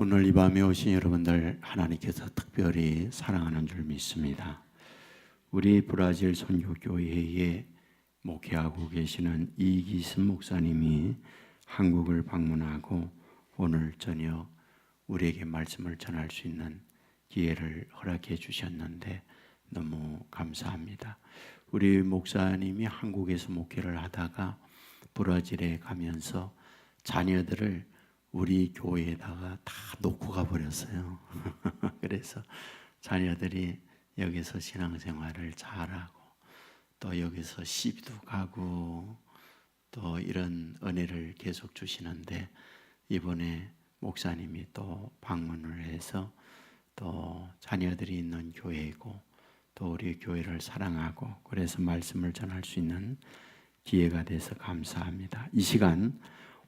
오늘 이 밤에 오신 여러분들 하나님께서 특별히 사랑하는 줄 믿습니다. 우리 브라질 선교교회에 목회하고 계시는 이기순 목사님이 한국을 방문하고 오늘 저녁 우리에게 말씀을 전할 수 있는 기회를 허락해 주셨는데 너무 감사합니다. 우리 목사님이 한국에서 목회를 하다가 브라질에 가면서 자녀들을 우리 교회에다가 다 놓고 가버렸어요. 그래서 자녀들이 여기서 신앙생활을 잘하고 또 여기서 시비도 가고 또 이런 은혜를 계속 주시는데 이번에 목사님이 또 방문을 해서 또 자녀들이 있는 교회이고 또 우리 교회를 사랑하고 그래서 말씀을 전할 수 있는 기회가 돼서 감사합니다. 이 시간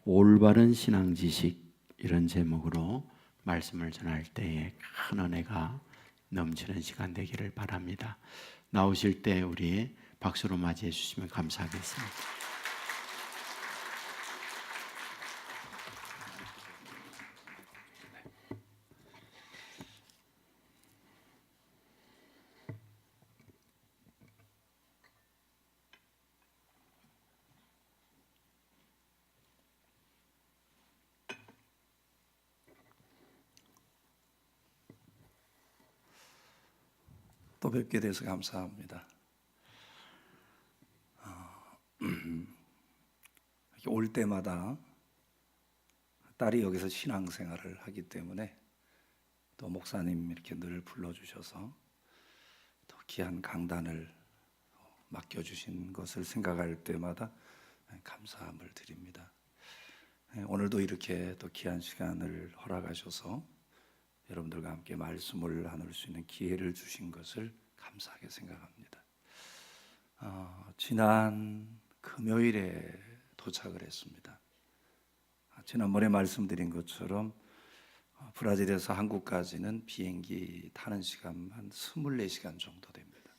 올바른 신앙 지식 이런 제목으로 말씀을 전할 때에 큰 은혜가 넘치는 시간 되기를 바랍니다. 나오실 때 우리 박수로 맞이해 주시면 감사하겠습니다. 또 뵙게 돼서 감사합니다. 올 때마다 딸이 여기서 신앙생활을 하기 때문에 또 목사님 이렇게 늘 불러주셔서 또 귀한 강단을 맡겨주신 것을 생각할 때마다 감사함을 드립니다. 오늘도 이렇게 또 귀한 시간을 허락하셔서 여러분들과 함께 말씀을 나눌 수 있는 기회를 주신 것을 감사하게 생각합니다. 지난 금요일에 도착을 했습니다. 지난번에 말씀드린 것처럼 브라질에서 한국까지는 비행기 타는 시간 한 24시간 정도 됩니다.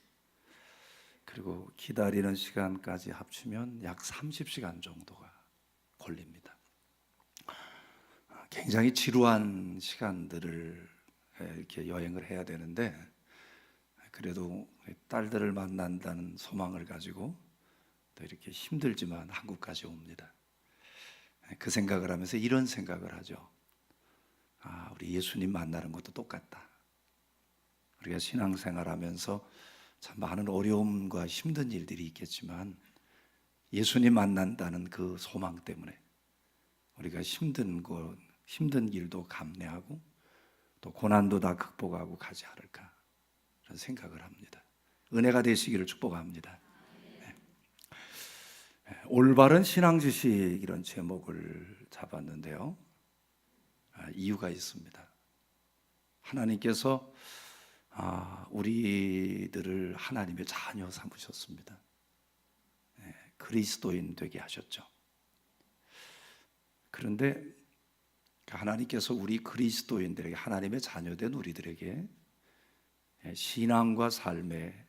그리고 기다리는 시간까지 합치면 약 30시간 정도가 걸립니다. 굉장히 지루한 시간들을 이렇게 여행을 해야 되는데 그래도 딸들을 만난다는 소망을 가지고 또 이렇게 힘들지만 한국까지 옵니다. 그 생각을 하면서 이런 생각을 하죠. 우리 예수님 만나는 것도 똑같다. 우리가 신앙생활하면서 참 많은 어려움과 힘든 일들이 있겠지만 예수님 만난다는 그 소망 때문에 우리가 힘든 일도 감내하고 또 고난도 다 극복하고 가지 않을까 그런 생각을 합니다. 은혜가 되시기를 축복합니다. 올바른 신앙 지식 이런 제목을 잡았는데요. 이유가 있습니다. 하나님께서 우리들을 하나님의 자녀 삼으셨습니다. 그리스도인 되게 하셨죠. 그런데 하나님께서 우리 그리스도인들에게 하나님의 자녀된 우리들에게 신앙과 삶의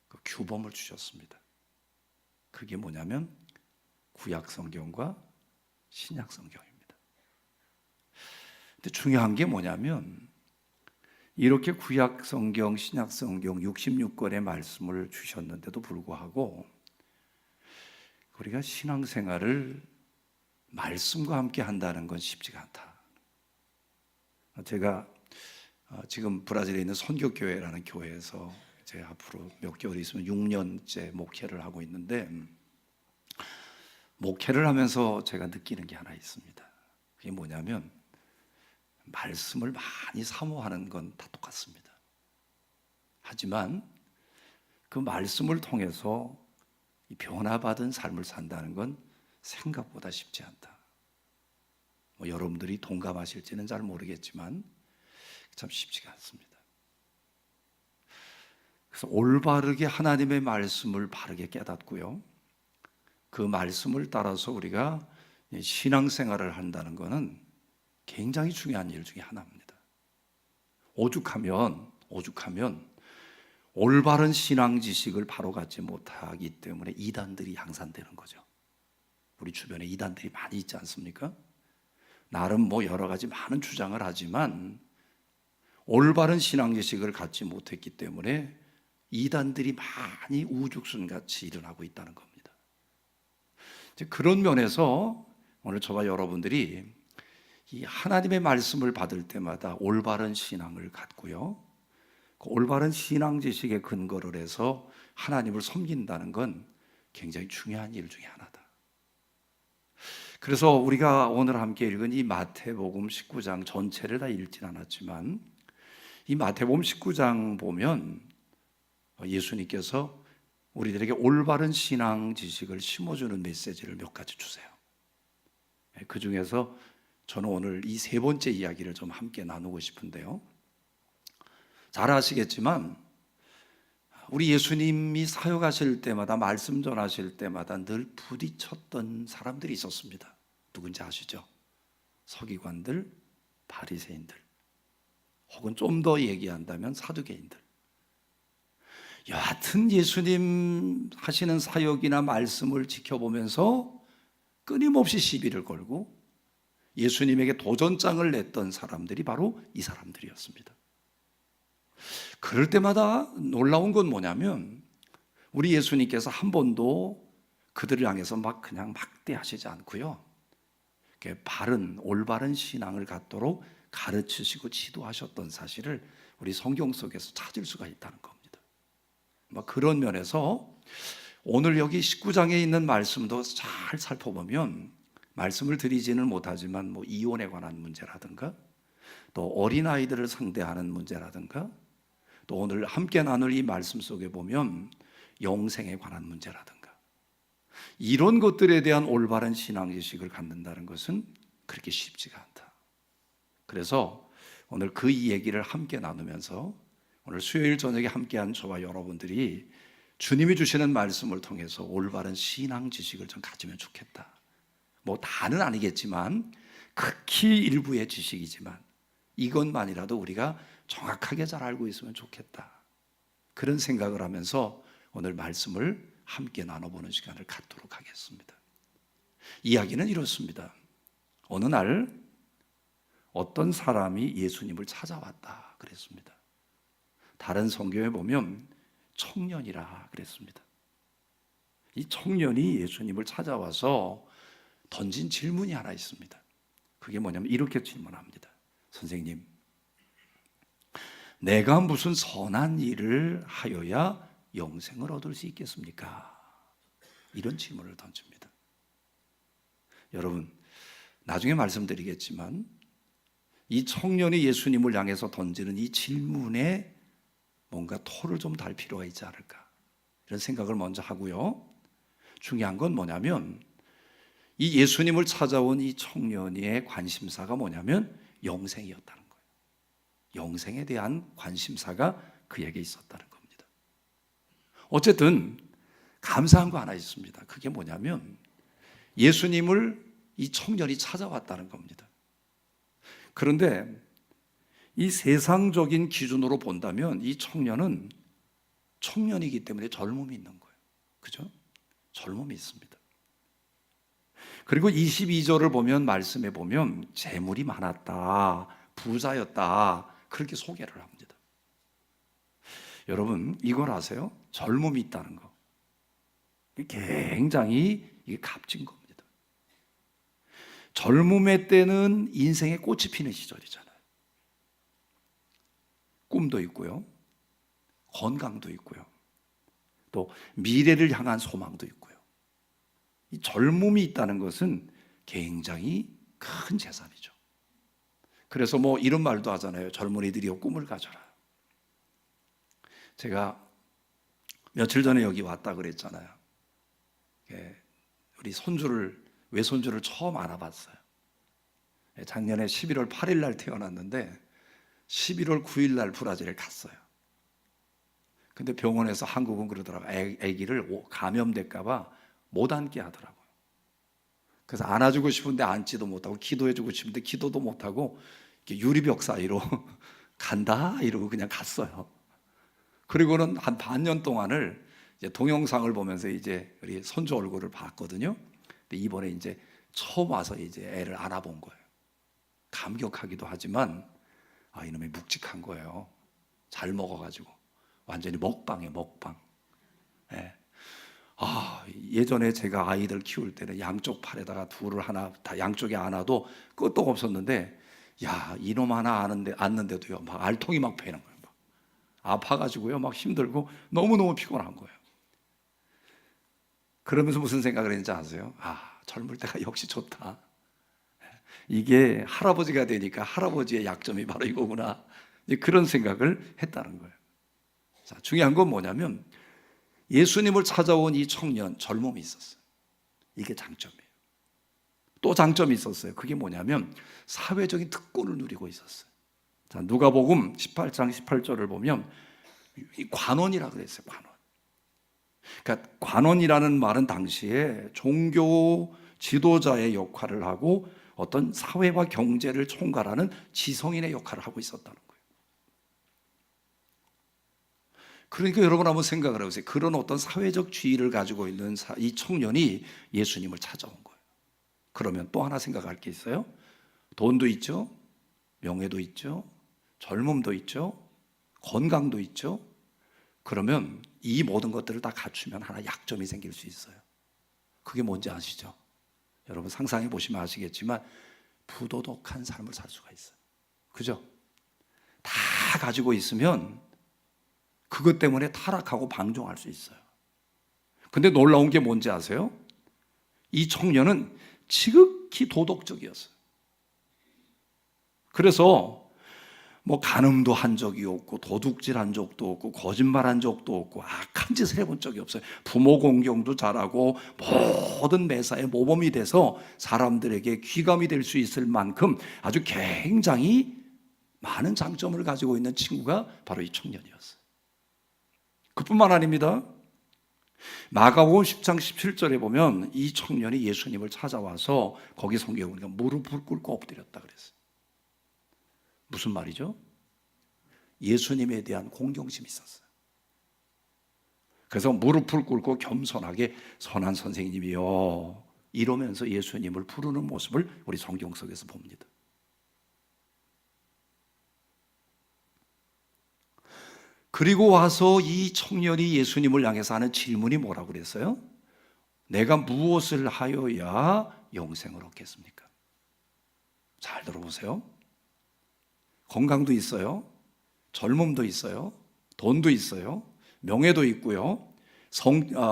그 규범을 주셨습니다. 그게 뭐냐면 구약 성경과 신약 성경입니다. 근데 중요한 게 뭐냐면 이렇게 구약 성경, 신약 성경 66권의 말씀을 주셨는데도 불구하고 우리가 신앙생활을 말씀과 함께 한다는 건 쉽지가 않다. 제가 지금 브라질에 있는 선교교회라는 교회에서 이제 앞으로 몇 개월 있으면 6년째 목회를 하고 있는데 목회를 하면서 제가 느끼는 게 하나 있습니다. 그게 뭐냐면 말씀을 많이 사모하는 건 다 똑같습니다. 하지만 그 말씀을 통해서 이 변화받은 삶을 산다는 건 생각보다 쉽지 않다. 여러분들이 동감하실지는 잘 모르겠지만 참 쉽지가 않습니다. 그래서 올바르게 하나님의 말씀을 바르게 깨닫고요. 그 말씀을 따라서 우리가 신앙생활을 한다는 것은 굉장히 중요한 일 중에 하나입니다. 오죽하면 올바른 신앙 지식을 바로 갖지 못하기 때문에 이단들이 양산되는 거죠. 우리 주변에 이단들이 많이 있지 않습니까? 나름 뭐 여러 가지 많은 주장을 하지만 올바른 신앙 지식을 갖지 못했기 때문에 이단들이 많이 우죽순같이 일어나고 있다는 겁니다. 이제 그런 면에서 오늘 저와 여러분들이 이 하나님의 말씀을 받을 때마다 올바른 신앙을 갖고요, 그 올바른 신앙 지식에 근거를 해서 하나님을 섬긴다는 건 굉장히 중요한 일 중에 하나다. 그래서 우리가 오늘 함께 읽은 이 마태복음 19장 전체를 다 읽진 않았지만 이 마태복음 19장 보면 예수님께서 우리들에게 올바른 신앙 지식을 심어주는 메시지를 몇 가지 주세요. 그 중에서 저는 오늘 이 세 번째 이야기를 좀 함께 나누고 싶은데요, 잘 아시겠지만 우리 예수님이 사역하실 때마다, 말씀 전하실 때마다 늘 부딪혔던 사람들이 있었습니다. 누군지 아시죠? 서기관들, 바리새인들, 혹은 좀 더 얘기한다면 사두개인들. 여하튼 예수님 하시는 사역이나 말씀을 지켜보면서 끊임없이 시비를 걸고 예수님에게 도전장을 냈던 사람들이 바로 이 사람들이었습니다. 그럴 때마다 놀라운 건 뭐냐면 우리 예수님께서 한 번도 그들을 향해서 막 그냥 막대하시지 않고요, 바른 올바른 신앙을 갖도록 가르치시고 지도하셨던 사실을 우리 성경 속에서 찾을 수가 있다는 겁니다. 그런 면에서 오늘 여기 19장에 있는 말씀도 잘 살펴보면 말씀을 드리지는 못하지만 이혼에 관한 문제라든가 또 어린아이들을 상대하는 문제라든가 또 오늘 함께 나눌 이 말씀 속에 보면 영생에 관한 문제라든가 이런 것들에 대한 올바른 신앙 지식을 갖는다는 것은 그렇게 쉽지가 않다. 그래서 오늘 그 얘기를 함께 나누면서 오늘 수요일 저녁에 함께한 저와 여러분들이 주님이 주시는 말씀을 통해서 올바른 신앙 지식을 좀 가지면 좋겠다. 다는 아니겠지만 극히 일부의 지식이지만 이것만이라도 우리가 정확하게 잘 알고 있으면 좋겠다. 그런 생각을 하면서 오늘 말씀을 함께 나눠보는 시간을 갖도록 하겠습니다. 이야기는 이렇습니다. 어느 날 어떤 사람이 예수님을 찾아왔다 그랬습니다. 다른 성경에 보면 청년이라 그랬습니다. 이 청년이 예수님을 찾아와서 던진 질문이 하나 있습니다. 그게 뭐냐면 이렇게 질문합니다. 선생님, 내가 무슨 선한 일을 하여야 영생을 얻을 수 있겠습니까? 이런 질문을 던집니다. 여러분, 나중에 말씀드리겠지만 이 청년이 예수님을 향해서 던지는 이 질문에 뭔가 토를 좀 달 필요가 있지 않을까, 이런 생각을 먼저 하고요. 중요한 건 뭐냐면 이 예수님을 찾아온 이 청년의 관심사가 뭐냐면 영생이었다는 거예요. 영생에 대한 관심사가 그에게 있었다는 겁니다. 어쨌든 감사한 거 하나 있습니다. 그게 뭐냐면 예수님을 이 청년이 찾아왔다는 겁니다. 그런데 이 세상적인 기준으로 본다면 이 청년은 청년이기 때문에 젊음이 있는 거예요. 그죠? 젊음이 있습니다. 그리고 22절을 보면, 말씀에 보면 재물이 많았다, 부자였다, 그렇게 소개를 합니다. 여러분, 이걸 아세요? 젊음이 있다는 거, 굉장히 이게 값진 겁니다. 젊음의 때는 인생의 꽃이 피는 시절이잖아요. 꿈도 있고요, 건강도 있고요, 또 미래를 향한 소망도 있고요. 이 젊음이 있다는 것은 굉장히 큰 재산이죠. 그래서 이런 말도 하잖아요. 젊은이들이여 꿈을 가져라. 제가 며칠 전에 여기 왔다 그랬잖아요. 우리 외손주를 처음 알아봤어요. 작년에 11월 8일 날 태어났는데 11월 9일 날 브라질에 갔어요. 근데 병원에서 한국은 그러더라고요. 아기를 감염될까 봐 못 앉게 하더라고요. 그래서 안아주고 싶은데 앉지도 못하고, 기도해주고 싶은데 기도도 못하고, 유리벽 사이로 간다 이러고 그냥 갔어요. 그리고는 한 반년 동안을 이제 동영상을 보면서 이제 우리 손주 얼굴을 봤거든요. 근데 이번에 이제 처음 와서 이제 애를 안아본 거예요. 감격하기도 하지만 이놈이 묵직한 거예요. 잘 먹어가지고 완전히 먹방이에요, 먹방. 예. 예전에 제가 아이들 키울 때는 양쪽 팔에다가 둘을 하나 다 양쪽에 안아도 끄떡 없었는데, 이놈 하나 안는데도요 막 알통이 막 패는 거예요. 막 아파가지고요 막 힘들고 너무너무 피곤한 거예요. 그러면서 무슨 생각을 했는지 아세요? 젊을 때가 역시 좋다. 이게 할아버지가 되니까 할아버지의 약점이 바로 이거구나. 그런 생각을 했다는 거예요. 자, 중요한 건 뭐냐면 예수님을 찾아온 이 청년, 젊음이 있었어요. 이게 장점이에요. 또 장점이 있었어요. 그게 뭐냐면 사회적인 특권을 누리고 있었어요. 자, 누가복음 18장 18절을 보면 이 관원이라 그랬어요. 관원. 그러니까 관원이라는 말은 당시에 종교 지도자의 역할을 하고 어떤 사회와 경제를 총괄하는 지성인의 역할을 하고 있었다는 거예요. 그러니까 여러분 한번 생각을 해보세요. 그런 어떤 사회적 지위를 가지고 있는 이 청년이 예수님을 찾아온 거예요. 그러면 또 하나 생각할 게 있어요. 돈도 있죠, 명예도 있죠, 젊음도 있죠, 건강도 있죠. 그러면 이 모든 것들을 다 갖추면 하나 약점이 생길 수 있어요. 그게 뭔지 아시죠? 여러분 상상해 보시면 아시겠지만 부도덕한 삶을 살 수가 있어요. 그죠? 다 가지고 있으면 그것 때문에 타락하고 방종할 수 있어요. 근데 놀라운 게 뭔지 아세요? 이 청년은 지극히 도덕적이었어요. 그래서 간음도 한 적이 없고 도둑질한 적도 없고 거짓말한 적도 없고 악한 짓을 해본 적이 없어요. 부모 공경도 잘하고 모든 매사에 모범이 돼서 사람들에게 귀감이 될 수 있을 만큼 아주 굉장히 많은 장점을 가지고 있는 친구가 바로 이 청년이었어요. 그뿐만 아닙니다. 마가복음 10장 17절에 보면 이 청년이 예수님을 찾아와서 거기 성경에 보니까 무릎을 꿇고 엎드렸다 그랬어요. 무슨 말이죠? 예수님에 대한 공경심이 있었어요. 그래서 무릎을 꿇고 겸손하게 선한 선생님이요 이러면서 예수님을 부르는 모습을 우리 성경 속에서 봅니다. 그리고 와서 이 청년이 예수님을 향해서 하는 질문이 뭐라고 그랬어요? 내가 무엇을 하여야 영생을 얻겠습니까? 잘 들어보세요. 건강도 있어요, 젊음도 있어요, 돈도 있어요, 명예도 있고요,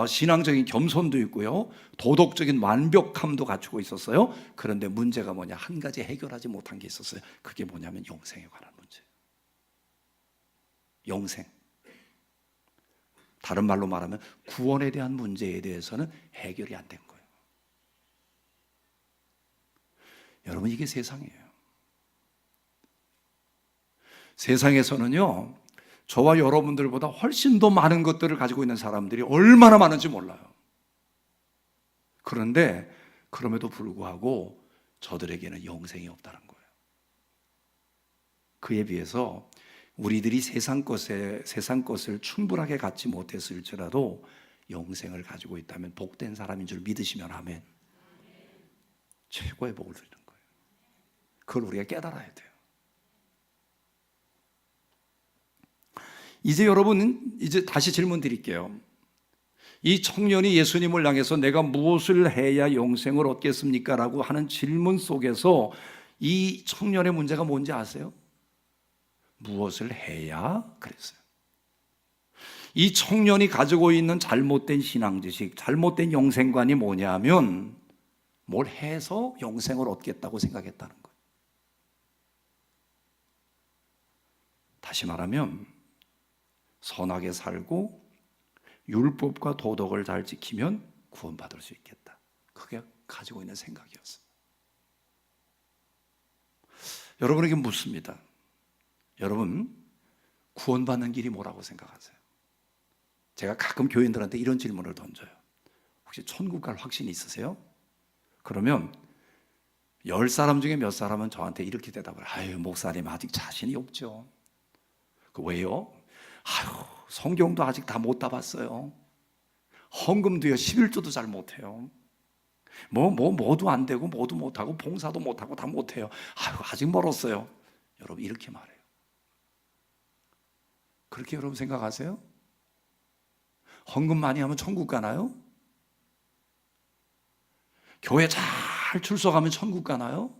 신앙적인 겸손도 있고요, 도덕적인 완벽함도 갖추고 있었어요. 그런데 문제가 뭐냐? 한 가지 해결하지 못한 게 있었어요. 그게 뭐냐면 영생에 관한 문제예요. 영생. 다른 말로 말하면 구원에 대한 문제에 대해서는 해결이 안 된 거예요. 여러분, 이게 세상이에요. 세상에서는요, 저와 여러분들보다 훨씬 더 많은 것들을 가지고 있는 사람들이 얼마나 많은지 몰라요. 그런데 그럼에도 불구하고 저들에게는 영생이 없다는 거예요. 그에 비해서 우리들이 세상 것을 충분하게 갖지 못했을지라도 영생을 가지고 있다면 복된 사람인 줄 믿으시면 아멘. 최고의 복을 드리는 거예요. 그걸 우리가 깨달아야 돼요. 이제 여러분, 이제 다시 질문 드릴게요. 이 청년이 예수님을 향해서 내가 무엇을 해야 영생을 얻겠습니까? 라고 하는 질문 속에서 이 청년의 문제가 뭔지 아세요? 무엇을 해야 그랬어요. 이 청년이 가지고 있는 잘못된 신앙지식, 잘못된 영생관이 뭐냐면 뭘 해서 영생을 얻겠다고 생각했다는 거예요. 다시 말하면 선하게 살고 율법과 도덕을 잘 지키면 구원받을 수 있겠다. 그게 가지고 있는 생각이었어요. 여러분에게 묻습니다. 여러분, 구원받는 길이 뭐라고 생각하세요? 제가 가끔 교인들한테 이런 질문을 던져요. 혹시 천국 갈 확신이 있으세요? 그러면 10사람 중에 몇 사람은 저한테 이렇게 대답을 해요. 아유, 목사님 아직 자신이 없죠. 왜요? 아유, 성경도 아직 다 못 다 봤어요. 헌금도요, 11조도 잘 못해요. 뭐도 안 되고 뭐도 못하고 봉사도 못하고 다 못해요. 아유, 아직 멀었어요. 여러분 이렇게 말해요. 그렇게 여러분 생각하세요? 헌금 많이 하면 천국 가나요? 교회 잘 출석하면 천국 가나요?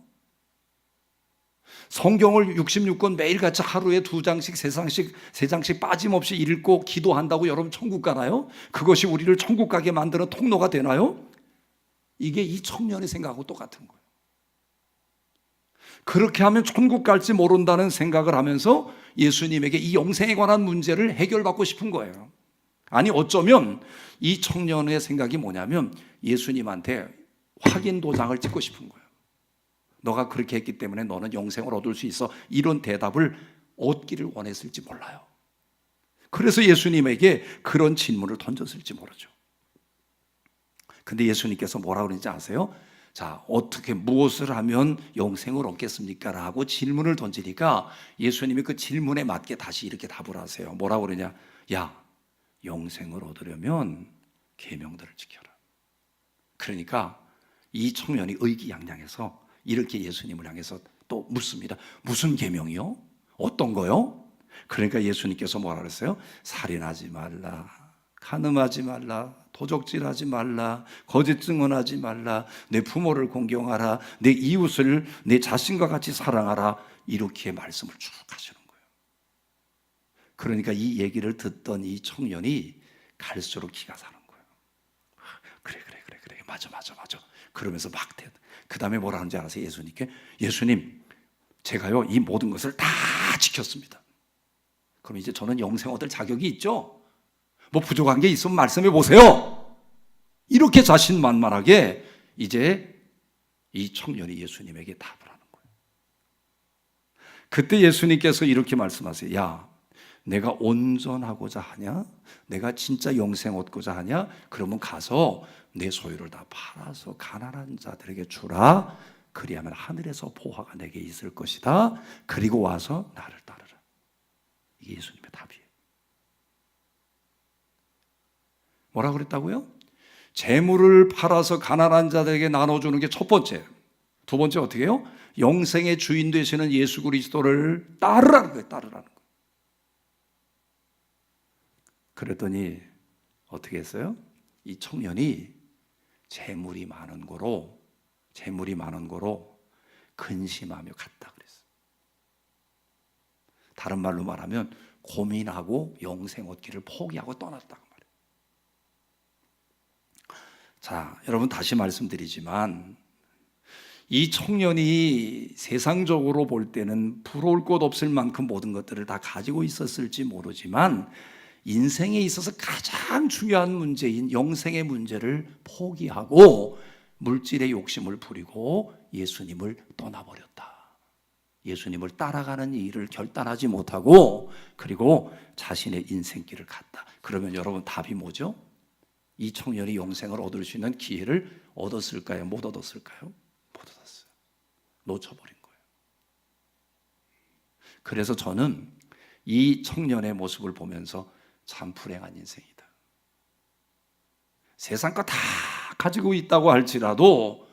성경을 66권 매일같이 하루에 2장씩, 3장씩, 3장씩 빠짐없이 읽고 기도한다고 여러분 천국 가나요? 그것이 우리를 천국 가게 만드는 통로가 되나요? 이게 이 청년의 생각하고 똑같은 거예요. 그렇게 하면 천국 갈지 모른다는 생각을 하면서 예수님에게 이 영생에 관한 문제를 해결받고 싶은 거예요. 아니 어쩌면 이 청년의 생각이 뭐냐면 예수님한테 확인 도장을 찍고 싶은 거예요. 너가 그렇게 했기 때문에 너는 영생을 얻을 수 있어. 이런 대답을 얻기를 원했을지 몰라요. 그래서 예수님에게 그런 질문을 던졌을지 모르죠. 근데 예수님께서 뭐라고 그러는지 아세요? 자, 어떻게 무엇을 하면 영생을 얻겠습니까? 라고 질문을 던지니까 예수님이 그 질문에 맞게 다시 이렇게 답을 하세요. 뭐라고 그러냐? 야, 영생을 얻으려면 계명들을 지켜라. 그러니까 이 청년이 의기양양해서 이렇게 예수님을 향해서 또 묻습니다. 무슨 계명이요? 어떤 거요? 그러니까 예수님께서 뭐라 그랬어요? 살인하지 말라, 간음하지 말라, 도적질하지 말라, 거짓 증언하지 말라, 내 부모를 공경하라, 내 이웃을 내 자신과 같이 사랑하라. 이렇게 말씀을 쭉 하시는 거예요. 그러니까 이 얘기를 듣던 이 청년이 갈수록 기가 사는 거예요. 그래, 맞아. 그러면서 막 그 다음에 뭐라 하는지 아세요? 예수님께, 예수님, 제가요 이 모든 것을 다 지켰습니다. 그럼 이제 저는 영생 얻을 자격이 있죠? 뭐 부족한 게 있으면 말씀해 보세요. 이렇게 자신만만하게 이제 이 청년이 예수님에게 답을 하는 거예요. 그때 예수님께서 이렇게 말씀하세요. 야, 내가 온전하고자 하냐? 내가 진짜 영생 얻고자 하냐? 그러면 가서 내 소유를 다 팔아서 가난한 자들에게 주라. 그리하면 하늘에서 보화가 내게 있을 것이다. 그리고 와서 나를 따르라. 이게 예수님의 답이에요. 뭐라고 그랬다고요? 재물을 팔아서 가난한 자들에게 나눠주는 게 첫 번째. 두 번째 어떻게 해요? 영생의 주인 되시는 예수 그리스도를 따르라는 거예요. 따르라는 거예요. 그랬더니 어떻게 했어요? 이 청년이 재물이 많은 거로 근심하며 갔다 그랬어요. 다른 말로 말하면 고민하고 영생 얻기를 포기하고 떠났다고 말해요. 자, 여러분 다시 말씀드리지만 이 청년이 세상적으로 볼 때는 부러울 것 없을 만큼 모든 것들을 다 가지고 있었을지 모르지만 인생에 있어서 가장 중요한 문제인 영생의 문제를 포기하고 물질의 욕심을 부리고 예수님을 떠나버렸다. 예수님을 따라가는 일을 결단하지 못하고 그리고 자신의 인생길을 갔다. 그러면 여러분 답이 뭐죠? 이 청년이 영생을 얻을 수 있는 기회를 얻었을까요? 못 얻었을까요? 못 얻었어요. 놓쳐버린 거예요. 그래서 저는 이 청년의 모습을 보면서 참 불행한 인생이다. 세상 거 다 가지고 있다고 할지라도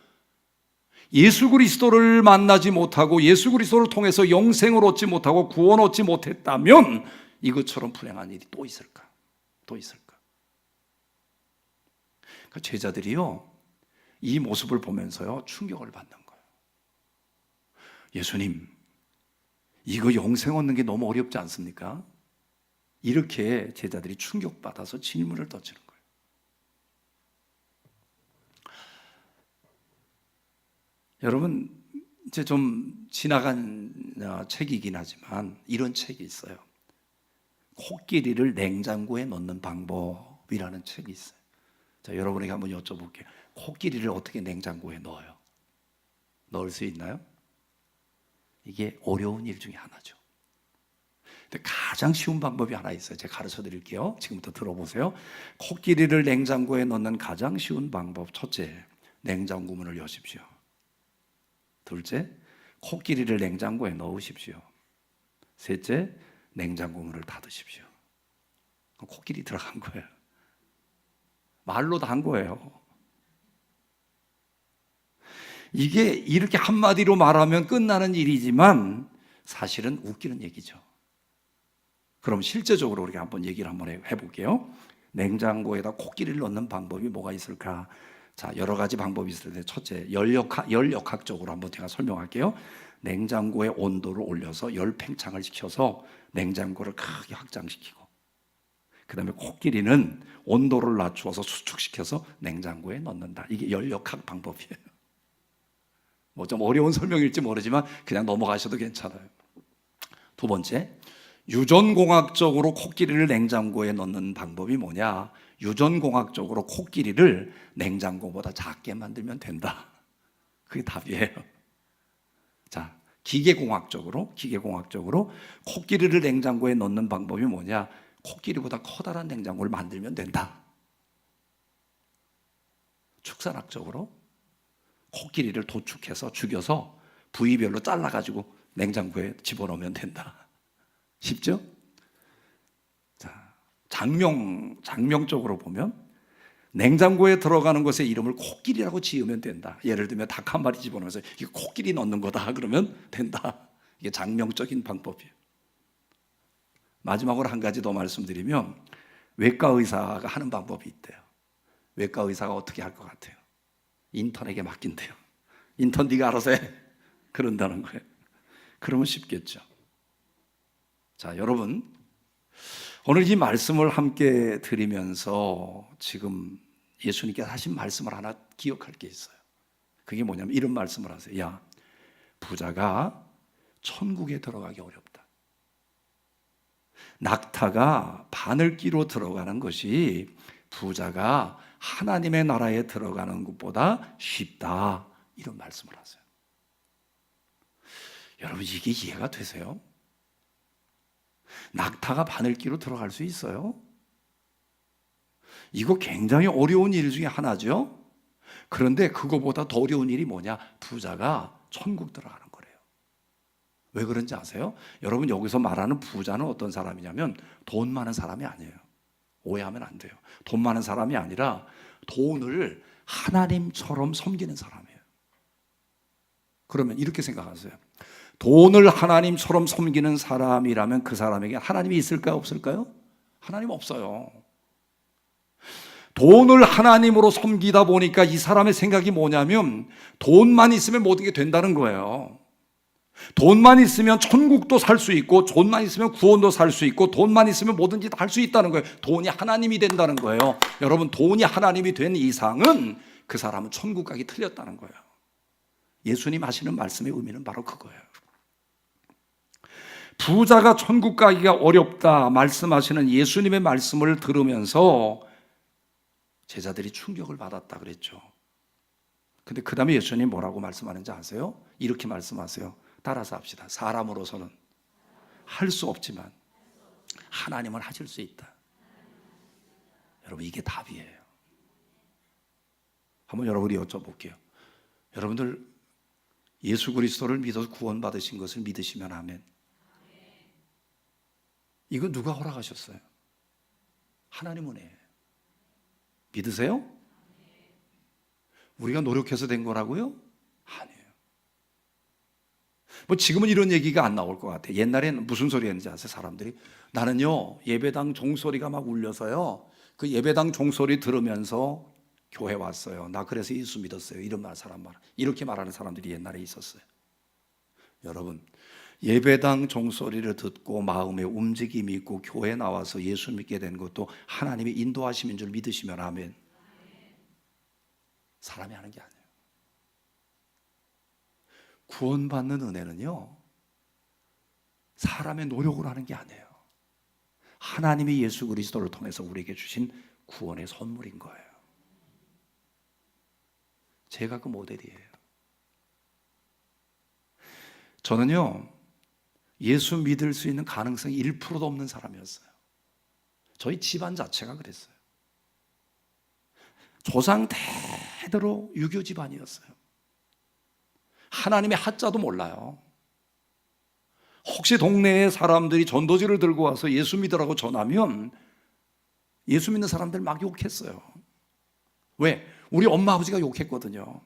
예수 그리스도를 만나지 못하고 예수 그리스도를 통해서 영생을 얻지 못하고 구원 얻지 못했다면 이것처럼 불행한 일이 또 있을까? 또 있을까? 그러니까 제자들이요 이 모습을 보면서요 충격을 받는 거예요. 예수님, 이거 영생 얻는 게 너무 어렵지 않습니까? 이렇게 제자들이 충격받아서 질문을 던지는 거예요. 여러분, 이제 좀 지나간 책이긴 하지만 이런 책이 있어요. 코끼리를 냉장고에 넣는 방법이라는 책이 있어요. 자, 여러분에게 한번 여쭤볼게요. 코끼리를 어떻게 냉장고에 넣어요? 넣을 수 있나요? 이게 어려운 일 중에 하나죠. 근데 가장 쉬운 방법이 하나 있어요. 제가 가르쳐 드릴게요. 지금부터 들어보세요. 코끼리를 냉장고에 넣는 가장 쉬운 방법. 첫째, 냉장고 문을 여십시오. 둘째, 코끼리를 냉장고에 넣으십시오. 셋째, 냉장고 문을 닫으십시오. 코끼리 들어간 거예요. 말로 다 한 거예요. 이게 이렇게 한마디로 말하면 끝나는 일이지만 사실은 웃기는 얘기죠. 그럼 실제적으로 우리가 한번 얘기를 한번 해볼게요. 냉장고에다 코끼리를 넣는 방법이 뭐가 있을까? 자, 여러 가지 방법이 있을 텐데, 첫째, 열역학적으로 한번 제가 설명할게요. 냉장고의 온도를 올려서 열 팽창을 시켜서 냉장고를 크게 확장시키고, 그 다음에 코끼리는 온도를 낮추어서 수축시켜서 냉장고에 넣는다. 이게 열역학 방법이에요. 뭐 좀 어려운 설명일지 모르지만 그냥 넘어가셔도 괜찮아요. 두 번째, 유전공학적으로 코끼리를 냉장고에 넣는 방법이 뭐냐? 유전공학적으로 코끼리를 냉장고보다 작게 만들면 된다. 그게 답이에요. 자, 기계공학적으로 코끼리를 냉장고에 넣는 방법이 뭐냐? 코끼리보다 커다란 냉장고를 만들면 된다. 축산학적으로 코끼리를 도축해서 죽여서 부위별로 잘라가지고 냉장고에 집어넣으면 된다. 쉽죠? 자, 장명적으로 보면 냉장고에 들어가는 것의 이름을 코끼리라고 지으면 된다. 예를 들면 닭 한 마리 집어넣어서 이게 코끼리 넣는 거다 그러면 된다. 이게 장명적인 방법이에요. 마지막으로 한 가지 더 말씀드리면 외과 의사가 하는 방법이 있대요. 외과 의사가 어떻게 할 것 같아요? 인턴에게 맡긴대요. 인턴 네가 알아서 해. 그런다는 거예요. 그러면 쉽겠죠. 자, 여러분, 오늘 이 말씀을 함께 드리면서 지금 예수님께서 하신 말씀을 하나 기억할 게 있어요. 그게 뭐냐면 이런 말씀을 하세요. 야, 부자가 천국에 들어가기 어렵다. 낙타가 바늘귀로 들어가는 것이 부자가 하나님의 나라에 들어가는 것보다 쉽다. 이런 말씀을 하세요. 여러분, 이게 이해가 되세요? 낙타가 바늘귀로 들어갈 수 있어요? 이거 굉장히 어려운 일 중에 하나죠. 그런데 그거보다 더 어려운 일이 뭐냐? 부자가 천국 들어가는 거래요. 왜 그런지 아세요? 여러분, 여기서 말하는 부자는 어떤 사람이냐면 돈 많은 사람이 아니에요. 오해하면 안 돼요. 돈 많은 사람이 아니라 돈을 하나님처럼 섬기는 사람이에요. 그러면 이렇게 생각하세요. 돈을 하나님처럼 섬기는 사람이라면 그 사람에게 하나님이 있을까요? 없을까요? 하나님 없어요. 돈을 하나님으로 섬기다 보니까 이 사람의 생각이 뭐냐면 돈만 있으면 모든 게 된다는 거예요. 돈만 있으면 천국도 살 수 있고, 돈만 있으면 구원도 살 수 있고, 돈만 있으면 뭐든지 다 할 수 있다는 거예요. 돈이 하나님이 된다는 거예요. 여러분, 돈이 하나님이 된 이상은 그 사람은 천국 가기 틀렸다는 거예요. 예수님 하시는 말씀의 의미는 바로 그거예요. 부자가 천국 가기가 어렵다 말씀하시는 예수님의 말씀을 들으면서 제자들이 충격을 받았다 그랬죠. 근데 그 다음에 예수님이 뭐라고 말씀하는지 아세요? 이렇게 말씀하세요. 따라서 합시다. 사람으로서는 할 수 없지만 하나님은 하실 수 있다. 여러분, 이게 답이에요. 한번 여러분이 여쭤볼게요. 여러분들 예수 그리스도를 믿어서 구원받으신 것을 믿으시면 아멘. 이거 누가 허락하셨어요? 하나님은 해요. 믿으세요? 우리가 노력해서 된 거라고요? 아니에요. 뭐 지금은 이런 얘기가 안 나올 것 같아요. 옛날에는 무슨 소리 했는지 아세요? 사람들이 나는요 예배당 종소리가 막 울려서요 그 예배당 종소리 들으면서 교회 왔어요. 나 그래서 예수 믿었어요. 이런 사람 이렇게 말하는 사람들이 옛날에 있었어요. 여러분, 예배당 종소리를 듣고 마음에 움직임이 있고 교회 나와서 예수 믿게 된 것도 하나님의 인도하심인 줄 믿으시면 아멘. 사람이 하는 게 아니에요. 구원받는 은혜는요 사람의 노력으로 하는 게 아니에요. 하나님이 예수 그리스도를 통해서 우리에게 주신 구원의 선물인 거예요. 제가 그 모델이에요. 저는요 예수 믿을 수 있는 가능성이 1%도 없는 사람이었어요. 저희 집안 자체가 그랬어요. 조상 대대로 유교 집안이었어요. 하나님의 하자도 몰라요. 혹시 동네에 사람들이 전도지를 들고 와서 예수 믿으라고 전하면 예수 믿는 사람들 막 욕했어요. 왜? 우리 엄마 아버지가 욕했거든요.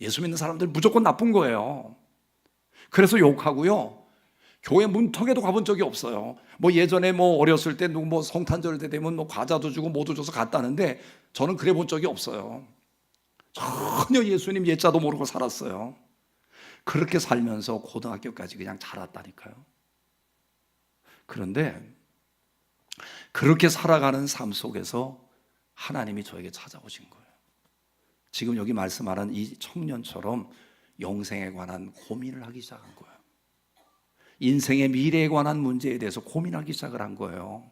예수 믿는 사람들 무조건 나쁜 거예요. 그래서 욕하고요. 교회 문턱에도 가본 적이 없어요. 뭐 예전에 뭐 어렸을 때 누구 뭐 성탄절 때 되면 뭐 과자도 주고 뭐도 줘서 갔다는데 저는 그래 본 적이 없어요. 전혀 예수님 예자도 모르고 살았어요. 그렇게 살면서 고등학교까지 그냥 자랐다니까요. 그런데 그렇게 살아가는 삶 속에서 하나님이 저에게 찾아오신 거예요. 지금 여기 말씀하는 이 청년처럼 영생에 관한 고민을 하기 시작한 거예요. 인생의 미래에 관한 문제에 대해서 고민하기 시작을 한 거예요.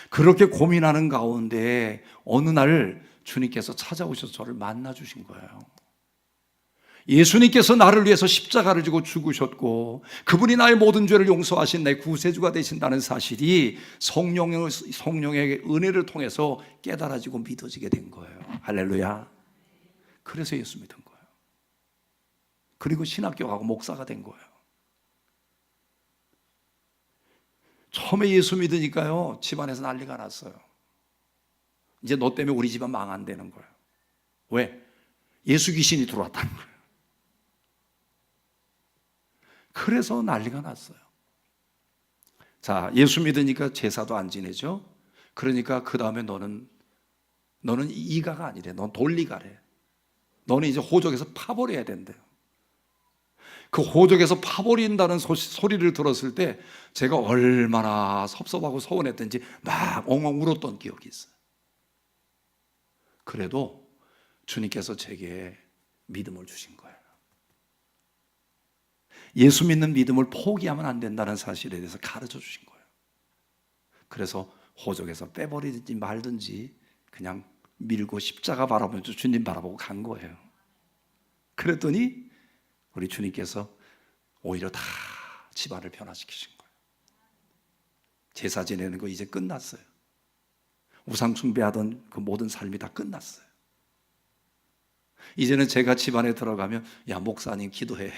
그렇게 고민하는 가운데 어느 날 주님께서 찾아오셔서 저를 만나 주신 거예요. 예수님께서 나를 위해서 십자가를 지고 죽으셨고 그분이 나의 모든 죄를 용서하신 내 구세주가 되신다는 사실이 성령의 은혜를 통해서 깨달아지고 믿어지게 된 거예요. 할렐루야. 그래서 예수 믿은 거예요. 그리고 신학교 가고 목사가 된 거예요. 처음에 예수 믿으니까요, 집안에서 난리가 났어요. 이제 너 때문에 우리 집안 망한다는 거예요. 왜? 예수 귀신이 들어왔다는 거예요. 그래서 난리가 났어요. 자, 예수 믿으니까 제사도 안 지내죠. 그러니까 그 다음에 너는 이가가 아니래. 넌 돌리가래. 너는 이제 호적에서 파버려야 된대요. 그 호적에서 파버린다는 소리를 들었을 때 제가 얼마나 섭섭하고 서운했던지 막 엉엉 울었던 기억이 있어요. 그래도 주님께서 제게 믿음을 주신 거예요. 예수 믿는 믿음을 포기하면 안 된다는 사실에 대해서 가르쳐 주신 거예요. 그래서 호적에서 빼버리든지 말든지 그냥 밀고 십자가 바라보면서 주님 바라보고 간 거예요. 그랬더니 우리 주님께서 오히려 다 집안을 변화시키신 거예요. 제사 지내는 거 이제 끝났어요. 우상 숭배하던 그 모든 삶이 다 끝났어요. 이제는 제가 집안에 들어가면 야 목사님 기도해.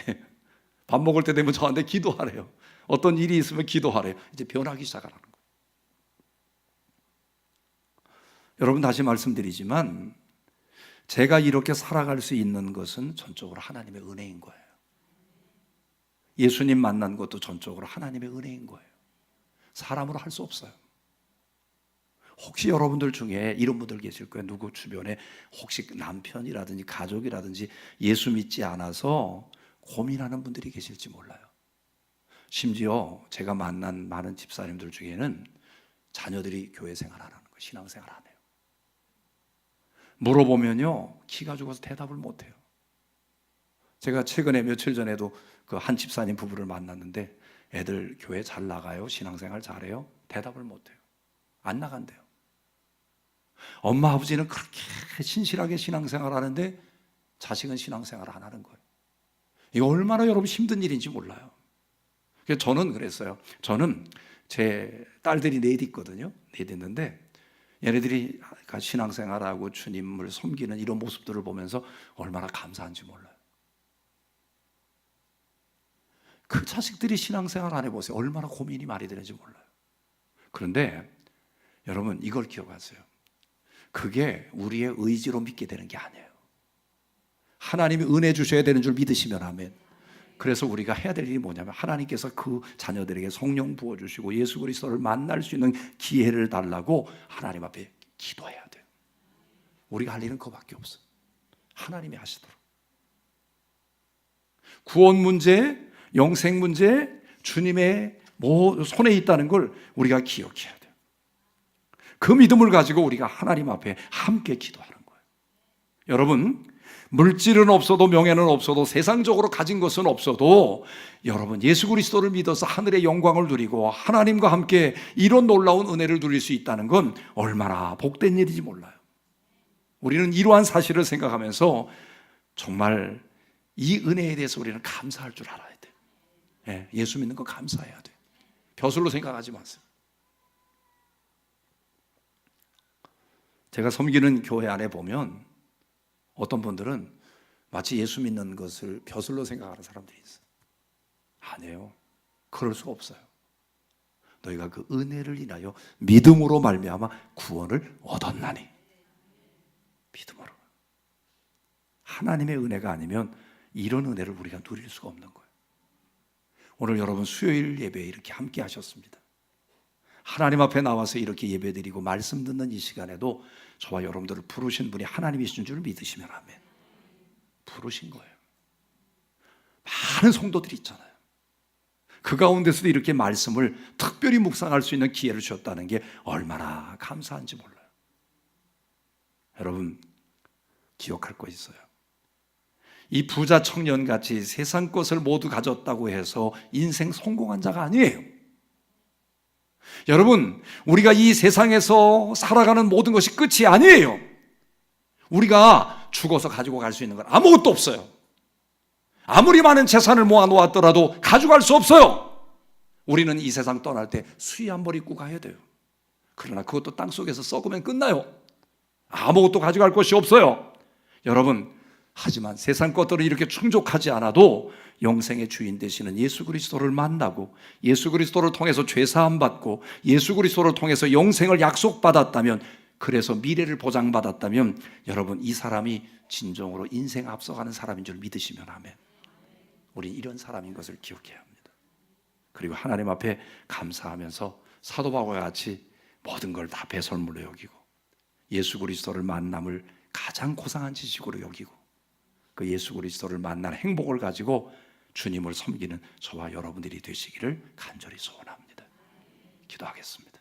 밥 먹을 때 되면 저한테 기도하래요. 어떤 일이 있으면 기도하래요. 이제 변하기 시작하라는 거예요. 여러분 다시 말씀드리지만 제가 이렇게 살아갈 수 있는 것은 전적으로 하나님의 은혜인 거예요. 예수님 만난 것도 전적으로 하나님의 은혜인 거예요. 사람으로 할 수 없어요. 혹시 여러분들 중에 이런 분들 계실 거예요. 누구 주변에 혹시 남편이라든지 가족이라든지 예수 믿지 않아서 고민하는 분들이 계실지 몰라요. 심지어 제가 만난 많은 집사님들 중에는 자녀들이 교회 생활 안 하는 거예요. 신앙생활 안 해요. 물어보면요 기가 죽어서 대답을 못 해요. 제가 최근에 며칠 전에도 그 한 집사님 부부를 만났는데 애들 교회 잘 나가요? 신앙생활 잘해요? 대답을 못 해요. 안 나간대요. 엄마 아버지는 그렇게 신실하게 신앙생활 하는데 자식은 신앙생활 안 하는 거예요. 이거 얼마나 여러분 힘든 일인지 몰라요. 그래서 저는 그랬어요. 저는 제 딸들이 넷 있거든요. 넷 있는데 얘네들이 신앙생활하고 주님을 섬기는 이런 모습들을 보면서 얼마나 감사한지 몰라요. 그 자식들이 신앙생활 안 해보세요. 얼마나 고민이 많이 되는지 몰라요. 그런데 여러분 이걸 기억하세요. 그게 우리의 의지로 믿게 되는 게 아니에요. 하나님이 은혜 주셔야 되는 줄 믿으시면 아멘. 그래서 우리가 해야 될 일이 뭐냐면 하나님께서 그 자녀들에게 성령 부어주시고 예수 그리스도를 만날 수 있는 기회를 달라고 하나님 앞에 기도해야 돼요. 우리가 할 일은 그거밖에 없어요. 하나님이 하시도록. 구원 문제, 영생 문제, 주님의 손에 있다는 걸 우리가 기억해야 돼요. 그 믿음을 가지고 우리가 하나님 앞에 함께 기도하는 거예요. 여러분 물질은 없어도 명예는 없어도 세상적으로 가진 것은 없어도 여러분 예수 그리스도를 믿어서 하늘의 영광을 누리고 하나님과 함께 이런 놀라운 은혜를 누릴 수 있다는 건 얼마나 복된 일인지 몰라요. 우리는 이러한 사실을 생각하면서 정말 이 은혜에 대해서 우리는 감사할 줄 알아야 돼요. 예수 믿는 거 감사해야 돼요. 벼슬로 생각하지 마세요. 제가 섬기는 교회 안에 보면 어떤 분들은 마치 예수 믿는 것을 벼슬로 생각하는 사람들이 있어요. 아니에요. 그럴 수가 없어요. 너희가 그 은혜를 인하여 믿음으로 말미암아 구원을 얻었나니. 믿음으로. 하나님의 은혜가 아니면 이런 은혜를 우리가 누릴 수가 없는 거예요. 오늘 여러분 수요일 예배에 이렇게 함께 하셨습니다. 하나님 앞에 나와서 이렇게 예배드리고 말씀 듣는 이 시간에도 저와 여러분들을 부르신 분이 하나님이신 줄 믿으시면 아멘. 부르신 거예요. 많은 성도들이 있잖아요. 그 가운데서도 이렇게 말씀을 특별히 묵상할 수 있는 기회를 주셨다는 게 얼마나 감사한지 몰라요. 여러분 기억할 거 있어요. 이 부자 청년같이 세상 것을 모두 가졌다고 해서 인생 성공한 자가 아니에요. 여러분, 우리가 이 세상에서 살아가는 모든 것이 끝이 아니에요. 우리가 죽어서 가지고 갈 수 있는 건 아무것도 없어요. 아무리 많은 재산을 모아놓았더라도 가져갈 수 없어요. 우리는 이 세상 떠날 때 수의 한 벌 입고 가야 돼요. 그러나 그것도 땅속에서 썩으면 끝나요. 아무것도 가져갈 것이 없어요. 여러분, 하지만 세상 것들은 이렇게 충족하지 않아도 영생의 주인 되시는 예수 그리스도를 만나고 예수 그리스도를 통해서 죄사함 받고 예수 그리스도를 통해서 영생을 약속받았다면, 그래서 미래를 보장받았다면, 여러분 이 사람이 진정으로 인생 앞서가는 사람인 줄 믿으시면 아멘. 우리 이런 사람인 것을 기억해야 합니다. 그리고 하나님 앞에 감사하면서 사도 바울과 같이 모든 걸 다 배설물로 여기고 예수 그리스도를 만남을 가장 고상한 지식으로 여기고 그 예수 그리스도를 만난 행복을 가지고 주님을 섬기는 저와 여러분들이 되시기를 간절히 소원합니다. 기도하겠습니다.